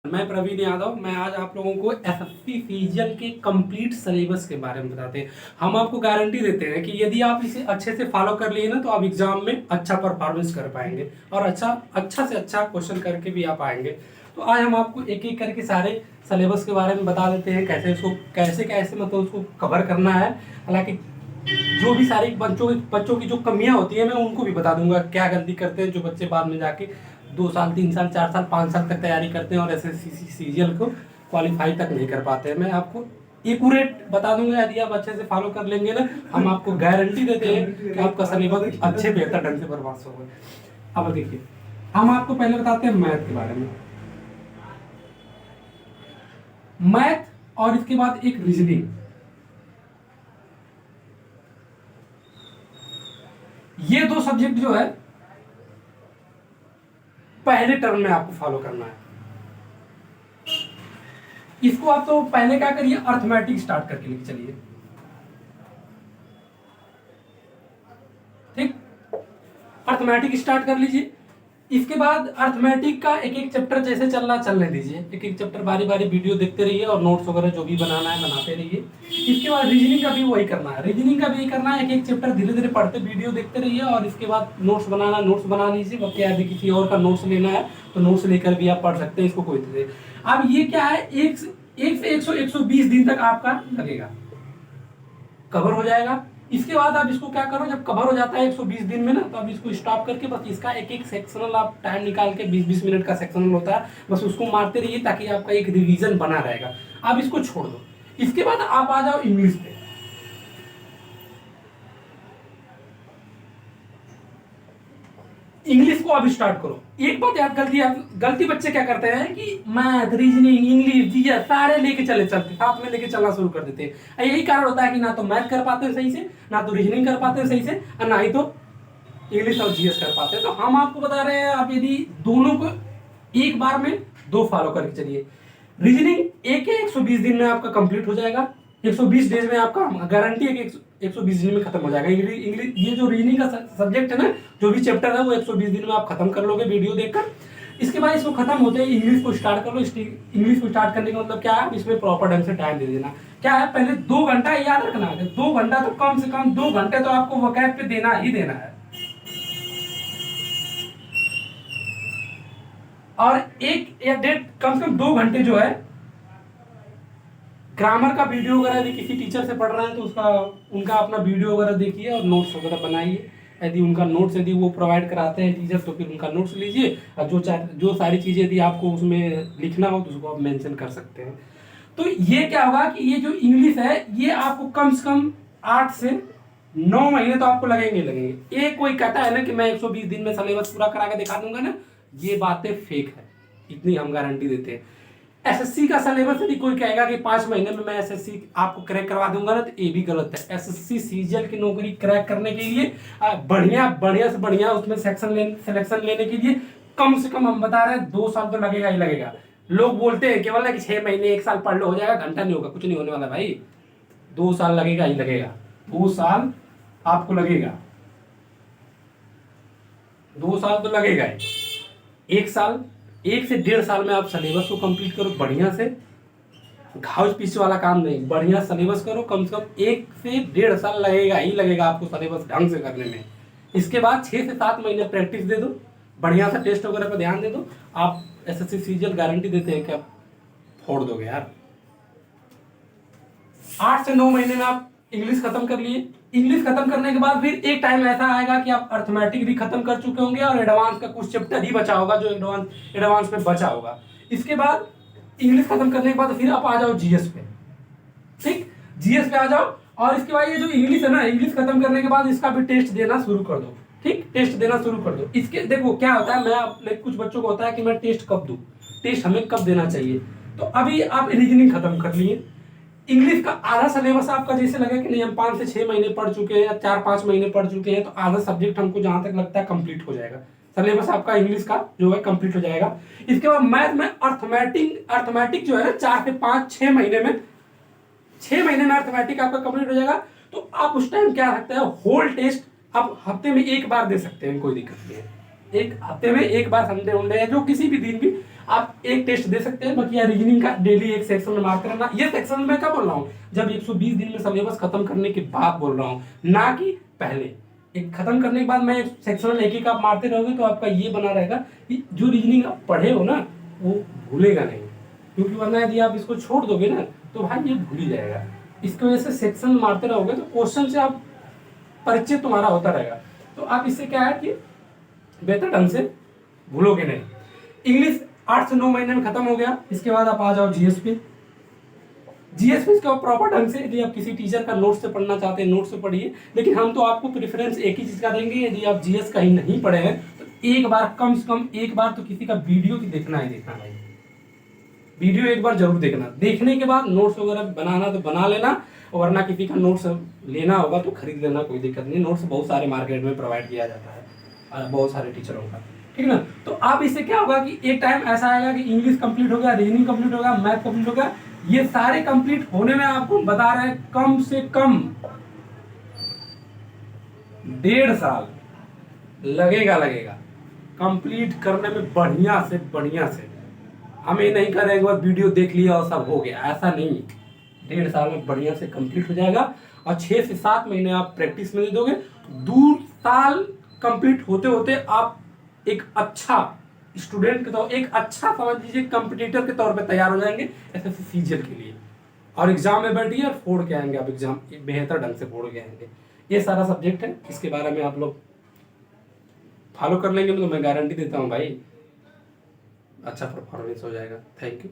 मैं प्रवीण यादव। मैं आज आप लोगों को एसएससी सीजीएल के कंप्लीट सिलेबस के बारे में बताते हैं। हम आपको गारंटी देते हैं कि यदि आप इसे अच्छे से फॉलो कर लिए ना तो आप एग्जाम में अच्छा परफॉर्मेंस कर पाएंगे और अच्छा से अच्छा क्वेश्चन करके भी आप आएंगे। तो आज हम आपको एक एक करके सारे सिलेबस के बारे में बता देते हैं, कैसे उसको कैसे कैसे मतलब उसको कवर करना है। हालांकि जो भी सारी बच्चों की जो कमियां होती है मैं उनको भी बता दूंगा, क्या गलती करते हैं जो बच्चे बाद में जाके 2 साल 3 साल 4 साल 5 साल तक तैयारी करते हैं और एसएससी सीजीएल को क्वालिफाई तक नहीं कर पाते हैं। मैं आपको एक्यूरेट बता दूंगा, यदि आप अच्छे से फॉलो कर लेंगे ना, हम आपको गारंटी देते हैं कि आपका सिलेबस अच्छे बेहतर ढंग से बर्बाद होगा। अब देखिए, हम आपको पहले बताते हैं मैथ के बारे में। मैथ और इसके बाद एक रीजनिंग, ये दो सब्जेक्ट जो है पहले टर्म में आपको फॉलो करना है। इसको आप तो पहले क्या करिए, अर्थमेटिक स्टार्ट करके लेके चलिए। ठीक, अर्थमेटिक स्टार्ट कर लीजिए। इसके बाद अर्थमेटिक का एक एक चैप्टर जैसे चलना चलने दीजिए, एक एक चैप्टर बारी बारी वीडियो देखते रहिए और नोट्स वगैरह जो भी बनाना है बनाते रहिए। इसके बाद रीजनिंग का भी वही करना है, रीजनिंग का भी यही करना है, एक एक चैप्टर धीरे धीरे पढ़ते वीडियो देखते रहिए और इसके बाद नोट्स बना लीजिए। बाकी यदि किसी और का नोट्स लेना है तो नोट्स लेकर भी आप पढ़ सकते हैं, इसको कोई तरह। अब ये क्या है, एक से 120 दिन तक आपका लगेगा, कवर हो जाएगा। इसके बाद आप इसको क्या करो, जब कवर हो जाता है 120 दिन में ना, तो आप इसको स्टॉप करके बस इसका एक एक सेक्शनल आप टाइम निकाल के 20-20 मिनट का सेक्शनल होता है, बस उसको मारते रहिए ताकि आपका एक रिवीजन बना रहेगा। आप इसको छोड़ दो। इसके बाद आप आ जाओ इंग्लिश पे। इंग्लिश को अब स्टार्ट करो। एक बात याद, गलती बच्चे क्या करते हैं कि मैथ रीजनिंग इंग्लिश जीएस सारे लेके चलते साथ में लेके चलना शुरू कर देते हैं। यही कारण होता है कि ना तो मैथ कर पाते हैं सही से, ना तो रीजनिंग कर पाते हैं सही से, और ना ही तो इंग्लिश और जीएस कर पाते हैं। तो हम आपको बता रहे हैं, आप यदि दोनों को एक बार में दो फॉलो करके चलिए। रीजनिंग एक 120 दिन में आपका कंप्लीट हो जाएगा, 120 डेज में आपका गारंटी है कि 120 दिन में खत्म हो जाएगा। इंग्लिश ये जो रीजनिंग का सब्जेक्ट है ना, जो भी चैप्टर है वो 120 दिन में आप खत्म कर लोगे वीडियो देखकर। इसके बाद इसको खत्म होते ही इंग्लिश को स्टार्ट कर लो। इंग्लिश को स्टार्ट करने का मतलब क्या है, इसमें प्रॉपर ढंग से टाइम दे देना। क्या है, पहले 2 घंटा याद रखना है, 2 घंटा तो कम से कम 2 घंटे तो आपको वोकैब पे देना ही देना है। और एक या डेढ़ कम से कम 2 घंटे जो है ग्रामर का वीडियो वगैरह, यदि किसी टीचर से पढ़ रहे हैं तो उनका अपना वीडियो वगैरह देखिए और नोट्स वगैरह बनाइए। यदि उनका नोट्स यदि वो प्रोवाइड कराते हैं टीचर तो फिर उनका नोट्स लीजिए, और जो सारी चीज़ें यदि आपको उसमें लिखना हो तो उसको आप मेंशन कर सकते हैं। तो ये क्या होगा कि ये जो इंग्लिश है ये आपको कम से कम 8 से 9 महीने तो आपको लगेंगे। ये कोई कहता है ना कि मैं 120 दिन में सिलेबस पूरा करा के दिखा दूंगा ना, ये बातें फेक है, इतनी हम गारंटी देते हैं। एसएससी का सिलेबस यदि कोई कहेगा कि 5 महीने में मैं एसएससी आपको क्रैक करवा दूंगा ना, तो ये भी गलत है। एसएससी सीजीएल की नौकरी क्रैक करने के लिए बढ़िया बढ़िया से बढ़िया उसमें सिलेक्शन लेने के लिए कम से कम हम बता रहे हैं 2 साल तो लगेगा ही लगेगा। लोग बोलते हैं केवल कि 6 महीने 1 साल पढ़ लो हो जाएगा, घंटा नहीं होगा, कुछ नहीं होने वाला भाई। 2 साल लगेगा ही लगेगा, 2 साल आपको लगेगा, 2 साल तो लगेगा ही। 1 साल 1 से 1.5 साल में आप सिलेबस को कंप्लीट करो बढ़िया से, घाव पीछे वाला काम नहीं, बढ़िया सिलेबस करो। कम से कम 1 से 1.5 साल लगेगा ही लगेगा आपको सिलेबस ढंग से करने में। इसके बाद 6 से 7 महीने प्रैक्टिस दे दो, बढ़िया सा टेस्ट वगैरह पर ध्यान दे दो, आप एसएससी सीजीएल गारंटी देते हैं कि आप फोड़ दोगे यार। 8 से 9 महीने में आप इंग्लिश खत्म कर लिए। इंग्लिश खत्म करने के बाद फिर एक टाइम ऐसा आएगा कि आप अर्थमेटिक भी खत्म कर चुके होंगे और एडवांस का कुछ चैप्टर ही बचा होगा, जो एडवांस में बचा होगा। इसके बाद इंग्लिश खत्म करने के बाद फिर आप आ जाओ जीएस पे। ठीक, जीएस पे आ जाओ और इसके बाद ये जो इंग्लिश है ना, इंग्लिश खत्म करने के बाद इसका भी टेस्ट देना शुरू कर दो। ठीक, टेस्ट देना शुरू कर दो। इसके देखो क्या होता है, कुछ बच्चों को होता है कि मैं टेस्ट कब दूं, टेस्ट हमें कब देना चाहिए। तो अभी आप रीजनिंग खत्म कर लिए, इंग्लिश का आधा सिलेबस आपका जैसे लगे कि नहीं हम 5 से 6 महीने पढ़ चुके हैं या 4-5 महीने पढ़ चुके हैं, तो आधा सब्जेक्ट हमको जहां तक लगता है कंप्लीट हो जाएगा। सिलेबस आपका इंग्लिश का जो है कंप्लीट हो जाएगा। इसके बाद मैथ में अर्थमेटिक जो है ना 4 से 5-6 महीने में, 6 महीने में अर्थमेटिक आपका कंप्लीट हो जाएगा। तो आप उस टाइम क्या रखते हैं, होल टेस्ट आप हफ्ते में एक बार दे सकते हैं, कोई दिक्कत नहीं है। एक हफ्ते में एक बार संडे वनडे या जो किसी भी दिन भी आप एक टेस्ट दे सकते हैं। बाकी रीजनिंग का डेली एक सेक्शन में मारते रहना। ये सेक्शन में क्या बोल रहा हूँ, जब 120 दिन में सिलेबस खत्म करने के बाद बोल रहा हूँ, ना कि पहले। एक खत्म करने के बाद मैं सेक्शनल एक आप मारते रहोगे तो आपका ये बना रहेगा कि जो रीजनिंग आप पढ़े हो ना वो भूलेगा नहीं, क्योंकि वरना यदि आप इसको छोड़ दोगे ना तो भाई ये भूल ही जाएगा। इसकी वजह से सेक्शन मारते रहोगे तो क्वेश्चन से आप परिचय तुम्हारा होता रहेगा, तो आप इससे क्या है कि बेहतर ढंग से भूलोगे नहीं। इंग्लिश 8 से 9 महीने में खत्म हो गया। इसके बाद आप आ जाओ जीएस पे। जीएस पे इसका प्रॉपर ढंग से यदि आप किसी टीचर का नोट से पढ़ना चाहते हैं नोट से पढ़िए, लेकिन हम तो आपको प्रेफरेंस एक ही चीज का देंगे, यदि आप जीएस कहीं नहीं पढ़े हैं तो एक बार कम से कम एक बार तो किसी का वीडियो भी देखना ही देखना भाई। वीडियो एक बार जरूर देखना, देखने के बाद नोट्स वगैरह बनाना तो बना लेना, वरना किसी का नोट्स लेना होगा तो खरीद लेना, कोई दिक्कत नहीं। नोट्स बहुत सारे मार्केट में प्रोवाइड किया जाता है बहुत सारे टीचरों का, ठीक है ना। तो आप इससे क्या होगा कि एक टाइम ऐसा आएगा कि इंग्लिश कंप्लीट हो गया, रीजनिंग कंप्लीट हो गया, मैथ कंप्लीट हो गया। ये सारे कंप्लीट होने में आपको बता रहे हैं कम से कम 1.5 साल लगेगा कंप्लीट करने में, बढ़िया से। हम ये नहीं करेंगे बस वीडियो देख लिया और सब हो गया, ऐसा नहीं। 1.5 साल में बढ़िया से कंप्लीट हो जाएगा और 6 से 7 महीने आप प्रैक्टिस में दे दोगे। 2 साल कंप्लीट होते होते आप एक अच्छा स्टूडेंट के तौर, एक अच्छा समझ लीजिए कंपटीटर के तौर पे तैयार हो जाएंगे एसएससी सीजीएल के लिए, और एग्जाम में बैठिए और फोड़ के आएंगे आप एग्जाम, बेहतर ढंग से फोड़ के आएंगे। ये सारा सब्जेक्ट है, इसके बारे में आप लोग फॉलो कर लेंगे तो मैं गारंटी देता हूँ भाई अच्छा परफॉर्मेंस हो जाएगा। Thank you.